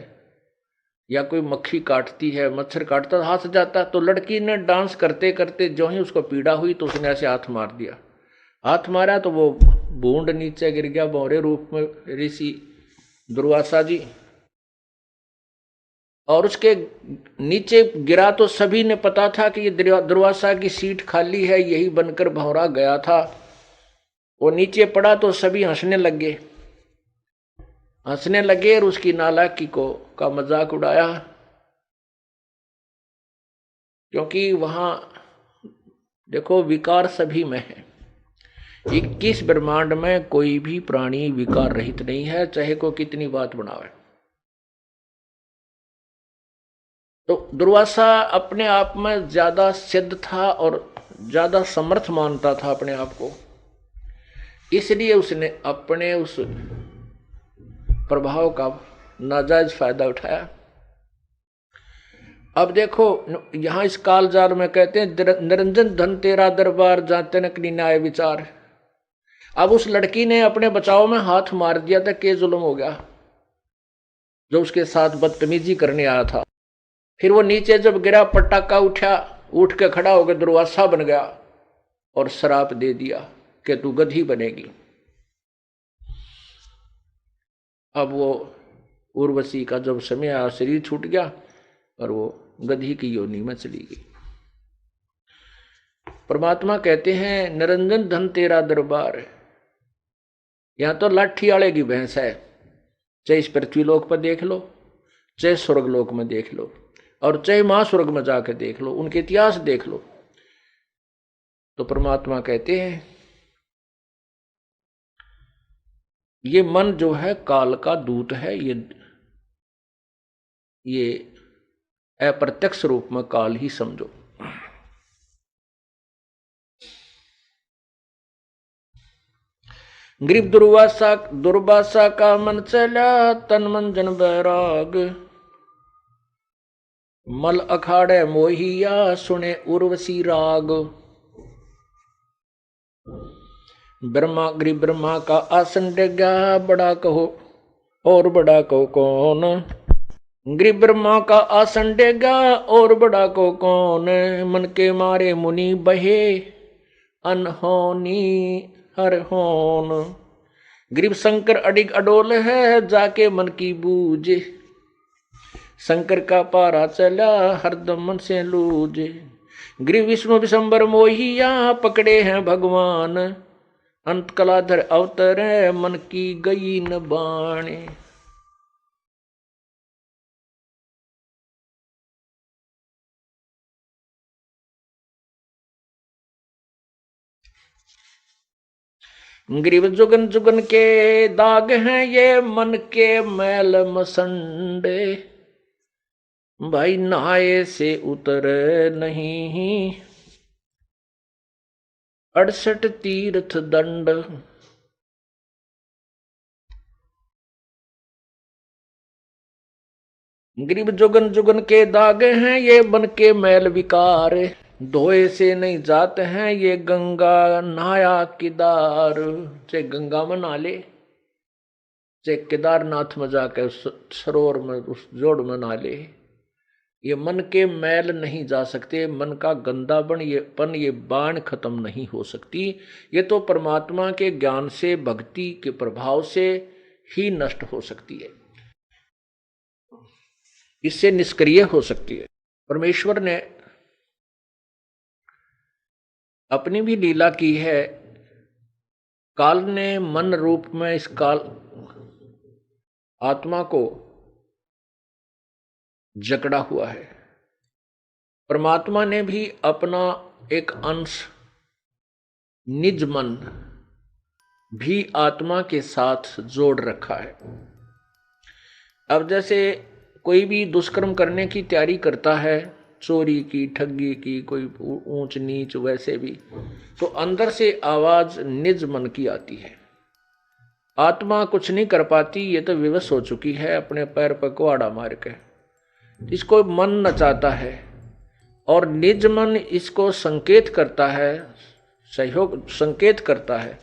या कोई मक्खी काटती है, मच्छर काटता, हाथ जाता, तो लड़की ने डांस करते करते जो ही उसको पीड़ा हुई तो उसने ऐसे हाथ मार दिया। हाथ मारा तो वो बूंद नीचे गिर गया, भंवरे रूप में ऋषि दुर्वासा जी। और उसके नीचे गिरा तो सभी ने पता था कि ये दुर्वासा की सीट खाली है, यही बनकर भंवरा गया था। वो नीचे पड़ा तो सभी हंसने लगे और उसकी नालायकी का मजाक उड़ाया, क्योंकि वहां देखो विकार सभी में है। 21 ब्रह्मांड में कोई भी प्राणी विकार रहित नहीं है, चाहे को कितनी बात बनावे। तो दुर्वासा अपने आप में ज्यादा सिद्ध था और ज्यादा समर्थ मानता था अपने आप को, इसलिए उसने अपने उस प्रभाव का नाजायज फायदा उठाया। अब देखो यहां इस कालजार में कहते हैं निरंजन धन तेरा दरबार, जाते नकली न्याय विचार। अब उस लड़की ने अपने बचाव में हाथ मार दिया था, के जुल्म हो गया जो उसके साथ बदतमीजी करने आया था। फिर वो नीचे जब गिरा, पटाखा उठ के खड़ा हो गया, दुर्वासा बन गया और श्राप दे दिया कि तू गधी बनेगी। अब वो उर्वशी का जब समय आया, शरीर छूट गया और वो गधी की योनि में चली गई। परमात्मा कहते हैं निरंजन धन तेरा दरबार। यहां तो लाठी वाले की भैंस है, चाहे इस पृथ्वीलोक पर देख लो, चाहे स्वर्गलोक में देख लो, और चाहे महास्वर्ग में जाकर देख लो, उनके इतिहास देख लो। तो परमात्मा कहते हैं ये मन जो है काल का दूत है, ये अप्रत्यक्ष रूप में काल ही समझो। ग्रीव दुर्वासा का मन चला, तन मन जन बैराग, मल अखाड़े मोहिया, सुने उर्वशी राग। ब्रह्मा का आसन डिगा, बड़ा कहो और बड़ा को कौन। गरीब ब्रह्मा का आसन डेगा और बड़ा को कौन। मन के मारे मुनि बहे अनहोनी हर होन। गरीब शंकर अडिग अडोल है जाके मन की बूझे। शंकर का पारा चला हरदम मन से लूझे। गृह विष्णु विशंबर मोहिया पकड़े हैं भगवान। अंत कलाधर अवतर मन की गई न बाणे। ग्रीव जुगन जुगन के दाग हैं ये मन के मैल मसंडे। भाई नहाए से उतर नहीं 68 तीर्थ दंड। ग्रीब जुगन जुगन के दाग हैं ये मन के मैल विकार। धोए से नहीं जाते हैं ये गंगा नहाया केदार। चाहे गंगा में नहा ले चाहे केदारनाथ में जाकर उस सरोवर में उस जोड़ में नहा ले, ये मन के मैल नहीं जा सकते। मन का गंदापन ये बाण खत्म नहीं हो सकती। ये तो परमात्मा के ज्ञान से भक्ति के प्रभाव से ही नष्ट हो सकती है, इससे निष्क्रिय हो सकती है। परमेश्वर ने अपनी भी लीला की है। काल ने मन रूप में इस काल आत्मा को जकड़ा हुआ है। परमात्मा ने भी अपना एक अंश निज मन भी आत्मा के साथ जोड़ रखा है। अब जैसे कोई भी दुष्कर्म करने की तैयारी करता है, चोरी की ठगी की कोई ऊंच नीच, वैसे भी तो अंदर से आवाज निज मन की आती है। आत्मा कुछ नहीं कर पाती, ये तो विवश हो चुकी है अपने पैर पर कुआड़ा मार के। इसको मन नचाता है और निज मन इसको संकेत करता है, सहयोग संकेत करता है।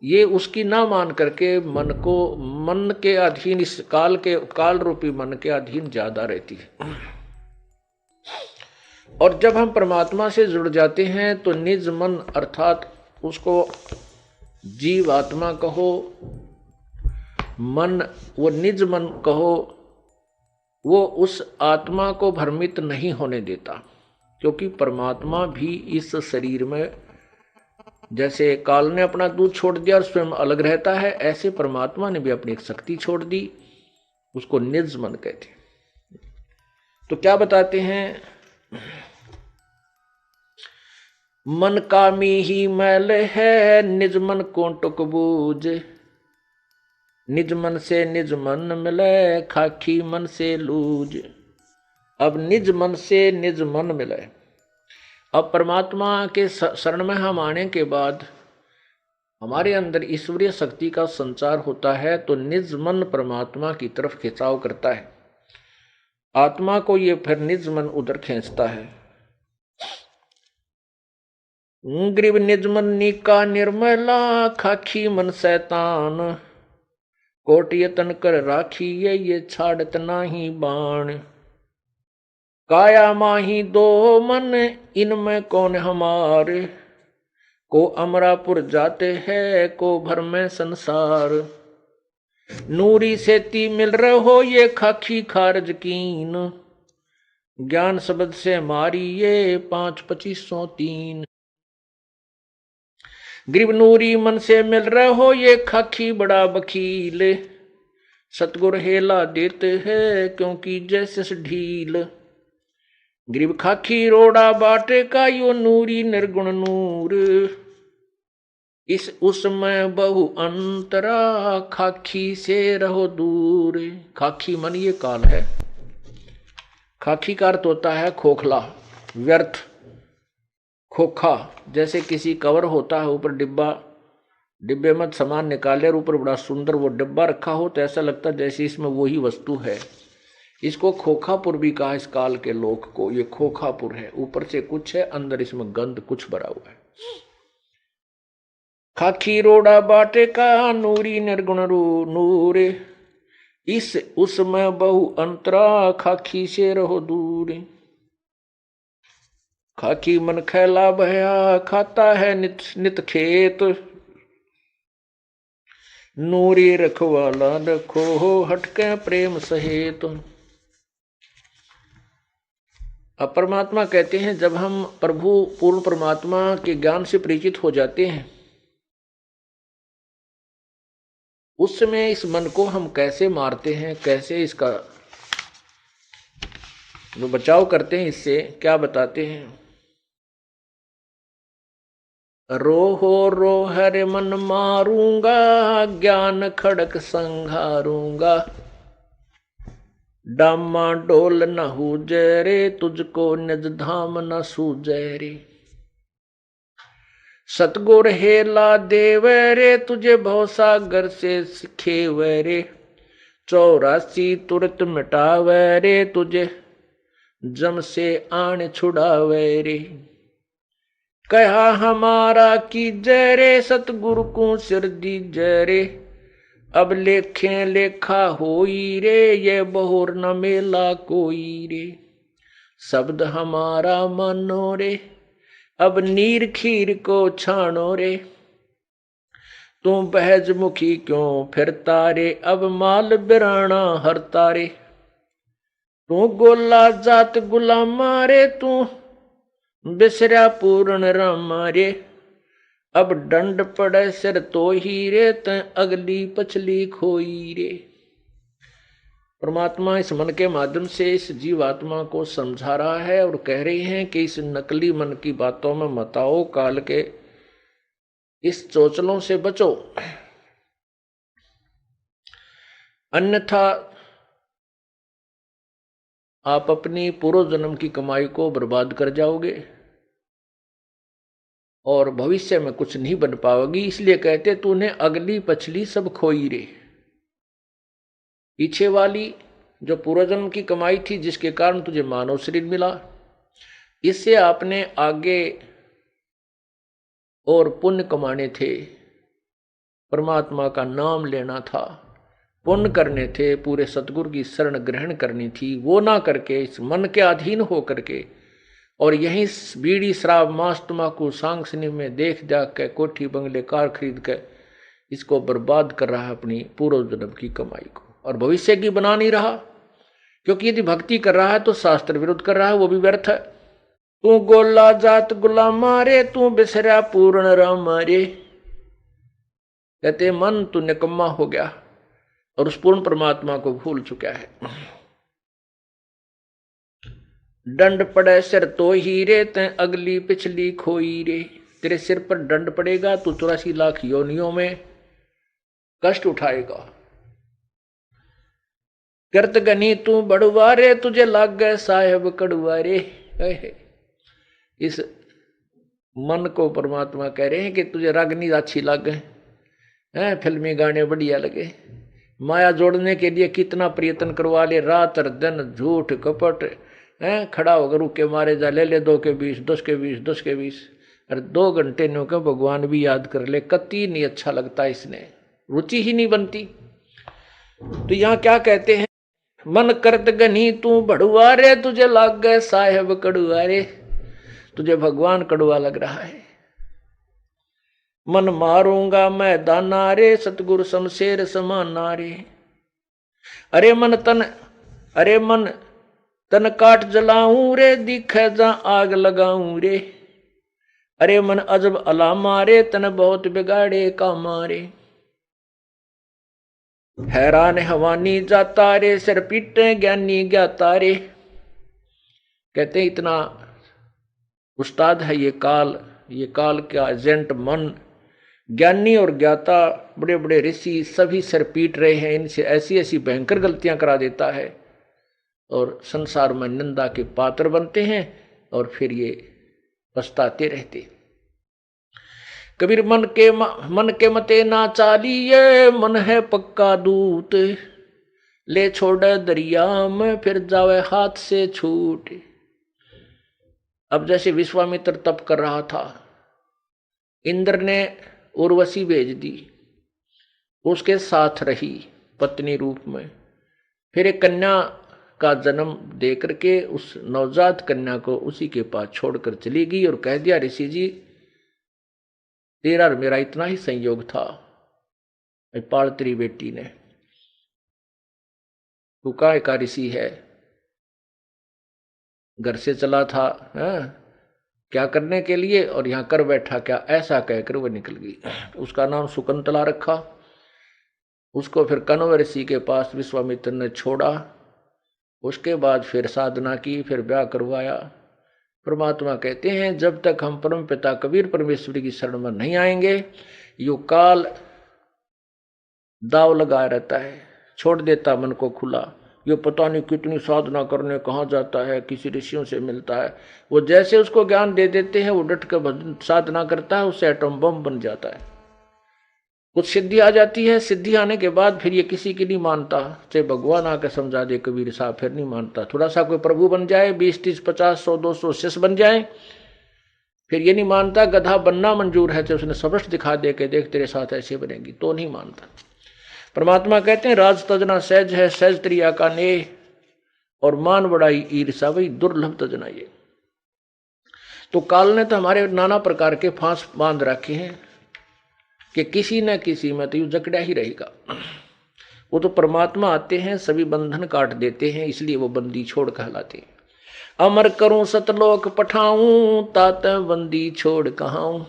ये उसकी ना मान करके मन के अधीन, इस काल रूपी मन के अधीन ज्यादा रहती है। और जब हम परमात्मा से जुड़ जाते हैं तो निज मन अर्थात उसको जीव आत्मा कहो, मन वो निज मन कहो, वो उस आत्मा को भ्रमित नहीं होने देता। क्योंकि परमात्मा भी इस शरीर में, जैसे काल ने अपना दूध छोड़ दिया और स्वयं अलग रहता है, ऐसे परमात्मा ने भी अपनी एक शक्ति छोड़ दी, उसको निज मन कहते हैं। तो क्या बताते हैं, मन कामी ही मैल है निज मन को टुक बूझ। निज मन से निज मन मिले खाकी मन से लूज। अब निज मन से निज मन मिले। अब परमात्मा के शरण में हम आने के बाद हमारे अंदर ईश्वरीय शक्ति का संचार होता है, तो निज मन परमात्मा की तरफ खिंचाव करता है। आत्मा को ये फिर निज मन उधर खींचता है। ग्रीव निज मन नीका निर्मला खाखी मन शैतान। कोट यतन कर राखी ये छाड़त नाही बाण। काया माही दो मन इनमें कौन हमारे। को अमरापुर जाते हैं को भर में संसार। नूरी सेती मिल रहो ये खाखी खारज कीन। ज्ञान शब्द से मारी ये 5-2503। ग्रीव नूरी मन से मिल रहो ये खाखी बड़ा वकील। सतगुर हेला देते हैं क्योंकि जैसे ढील। ग्रीव खाखी रोड़ा बाटे का यो नूरी निर्गुण नूर। इस उसमें बहु अंतरा खाखी से रहो दूर। खाखी मन ये काल है। खाखी का अर्थ होता है खोखला, व्यर्थ, खोखा। जैसे किसी कवर होता है, ऊपर डिब्बे में सामान निकाले और ऊपर बड़ा सुंदर वो डिब्बा रखा हो, तो ऐसा लगता है जैसे इसमें वही वस्तु है। इसको खोखापुर भी कहा इस काल के लोक को। ये खोखापुर है, ऊपर से कुछ है, अंदर इसमें गंध कुछ भरा हुआ है। खाखी रोड़ा बाटे का नूरी निर्गुण नूर। इस उसमें बहु अंतरा, खाकी से रहो दूर। खाकी मन खैला भया, खाता है नित नित खेत। नूरी रखवाला रखो हो, हटके प्रेम सहेत। अब परमात्मा कहते हैं, जब हम प्रभु पूर्ण परमात्मा के ज्ञान से परिचित हो जाते हैं, उस समय इस मन को हम कैसे मारते हैं, कैसे इसका जो बचाव करते हैं, इससे क्या बताते हैं। रोहो रो हरे मन मारूंगा, ज्ञान खड़क संघारूंगा। डामा डोल न हूजे रे, तुझको निज धाम न सूझे रे। सतगुर हेला देवे रे, तुझे भवसागर से खेवे रे। 84 तुरत मिटावे रे, तुझे जम से आन छुड़ावे रे। कहा हमारा की जय रे, सतगुरु को सिर दी जय रे। अब लेखे लेखा होई रे, ये बहुर न मेला कोई रे। शब्द हमारा मानो रे, अब नीर खीर को छानो रे। तू बहज मुखी क्यों फिरता रे, अब माल बिराना हरता रे। तू गोला जात गुलामा रे, तू बिसरा पूर्ण रामा रे। अब दंड पड़े सिर तो ही रे, तै अगली पछली खोई रे। परमात्मा इस मन के माध्यम से इस जीवात्मा को समझा रहा है और कह रही हैं कि इस नकली मन की बातों में मत आओ, काल के इस चोचलों से बचो, अन्यथा आप अपनी पूर्व जन्म की कमाई को बर्बाद कर जाओगे और भविष्य में कुछ नहीं बन पाओगी। इसलिए कहते तूने अगली पछली सब खोई रे। पीछे वाली जो पूर्वजन्म की कमाई थी, जिसके कारण तुझे मानव शरीर मिला, इससे आपने आगे और पुण्य कमाने थे, परमात्मा का नाम लेना था, पुण्य करने थे, पूरे सतगुरु की शरण ग्रहण करनी थी। वो ना करके इस मन के अधीन हो करके और यही बीड़ी शराब मांस तम्बाकू सांगसनी में देख जाग के कोठी बंगले कार खरीद के इसको बर्बाद कर रहा है, अपनी पूर्व जन्म की कमाई को, और भविष्य की बना नहीं रहा। क्योंकि यदि भक्ति कर रहा है तो शास्त्र विरुद्ध कर रहा है, वो भी व्यर्थ है। तू गोला जात गुलामा रे, तू बिसरा पूर्ण रामा रे। कहते मन तू निकम्मा हो गया और उस पूर्ण परमात्मा को भूल चुका है। दंड पड़े सिर तो ही रे, तै अगली पिछली खोई रे। तेरे सिर पर दंड पड़ेगा, तू 84 लाख योनियों में कष्ट उठाएगा। करत गनी तू बड़ुआ रे, तुझे लाग गए साहेब कड़ुआ रे। इस मन को परमात्मा कह रहे हैं कि तुझे रागनी अच्छी लग गए, फिल्मी गाने बढ़िया लगे, माया जोड़ने के लिए कितना प्रयत्न करवा ले, रात और दिन झूठ कपट, खड़ा होकर रुके मारे जा, ले 2 के 20, 10 के 20, 10 के 20, अरे 2 घंटे नो के भगवान भी याद कर ले, कति नहीं अच्छा लगता, इसने रुचि ही नहीं बनती। तो यहाँ क्या कहते हैं, मन करत गनी तू बड़ुआ रे, तुझे लाग गए साहेब कड़ुआ रे। तुझे भगवान कड़ुआ लग रहा है। मन मारूंगा मैं दाना रे, सतगुरु शमशेर समाना रे। अरे मन तन काट जलाऊं रे, दिखे जा आग लगाऊं रे। अरे मन अजब अलामा रे, तन बहुत बिगाड़े कामा रे। हैरान हवानी जाता रे, सिर पीटे ज्ञानी ज्ञाता रे। कहते इतना उस्ताद है ये काल का एजेंट मन। ज्ञानी और ज्ञाता बड़े बड़े ऋषि सभी सिर पीट रहे हैं, इनसे ऐसी ऐसी भयंकर गलतियां करा देता है और संसार में निंदा के पात्र बनते हैं और फिर ये पछताते रहते। कबीर मन के मते ना चालिए, मन है पक्का दूत, ले छोड़े दरिया में फिर जावे हाथ से छूट। अब जैसे विश्वामित्र तप कर रहा था, इंद्र ने उर्वशी भेज दी, उसके साथ रही पत्नी रूप में, फिर एक कन्या का जन्म दे करके उस नवजात कन्या को उसी के पास छोड़कर चली गई और कह दिया, ऋषि जी तेरा और मेरा इतना ही संयोग था, पाल तेरी बेटी ने, तू काय का ऋषि है, घर से चला था क्या करने के लिए और यहां कर बैठा क्या, ऐसा कहकर वह निकल गई। उसका नाम शकुंतला रखा। उसको फिर कण्व ऋषि के पास विश्वामित्र ने छोड़ा। उसके बाद फिर साधना की, फिर ब्याह करवाया। परमात्मा कहते हैं जब तक हम परम पिता कबीर परमेश्वर की शरण में नहीं आएंगे, यो काल दाव लगाया रहता है, छोड़ देता मन को खुला। यो पता नहीं कितनी साधना करने कहाँ जाता है, किसी ऋषियों से मिलता है, वो जैसे उसको ज्ञान दे देते हैं वो डट कर साधना करता है, उससे एटम बम बन जाता है। कुछ सिद्धि आ जाती है, सिद्धि आने के बाद फिर ये किसी की नहीं मानता, चाहे भगवान आकर समझा दे कबीर साहब, फिर नहीं मानता। थोड़ा सा कोई प्रभु बन जाए, 20 30 50 100 200 शिष्य बन जाए, फिर ये नहीं मानता। गधा बनना मंजूर है, चाहे उसने सबस्ट दिखा दे के देख तेरे साथ ऐसे बनेगी, तो नहीं मानता। परमात्मा कहते हैं राज तजना सहज है, सहज त्रिया का नेह, और मान बड़ाई ईर्षा वही दुर्लभ तजना ये। तो काल ने तो हमारे नाना प्रकार के फांस बांध रखे हैं कि किसी न किसी में तो यू जकड़ा ही रहेगा। वो तो परमात्मा आते हैं, सभी बंधन काट देते हैं, इसलिए वो बंदी छोड़ कहलाते हैं। अमर करूं सतलोक पठाऊं, तात बंदी छोड़ कहाऊं।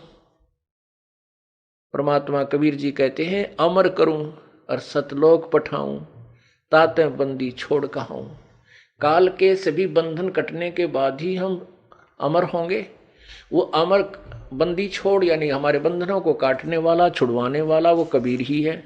परमात्मा कबीर जी कहते हैं अमर करूं और सतलोक पठाऊं, तात बंदी छोड़ कहाऊं। काल के सभी बंधन कटने के बाद ही हम अमर होंगे। वो अमर बंदी छोड़ यानी हमारे बंधनों को काटने वाला, छुड़वाने वाला वो कबीर ही है।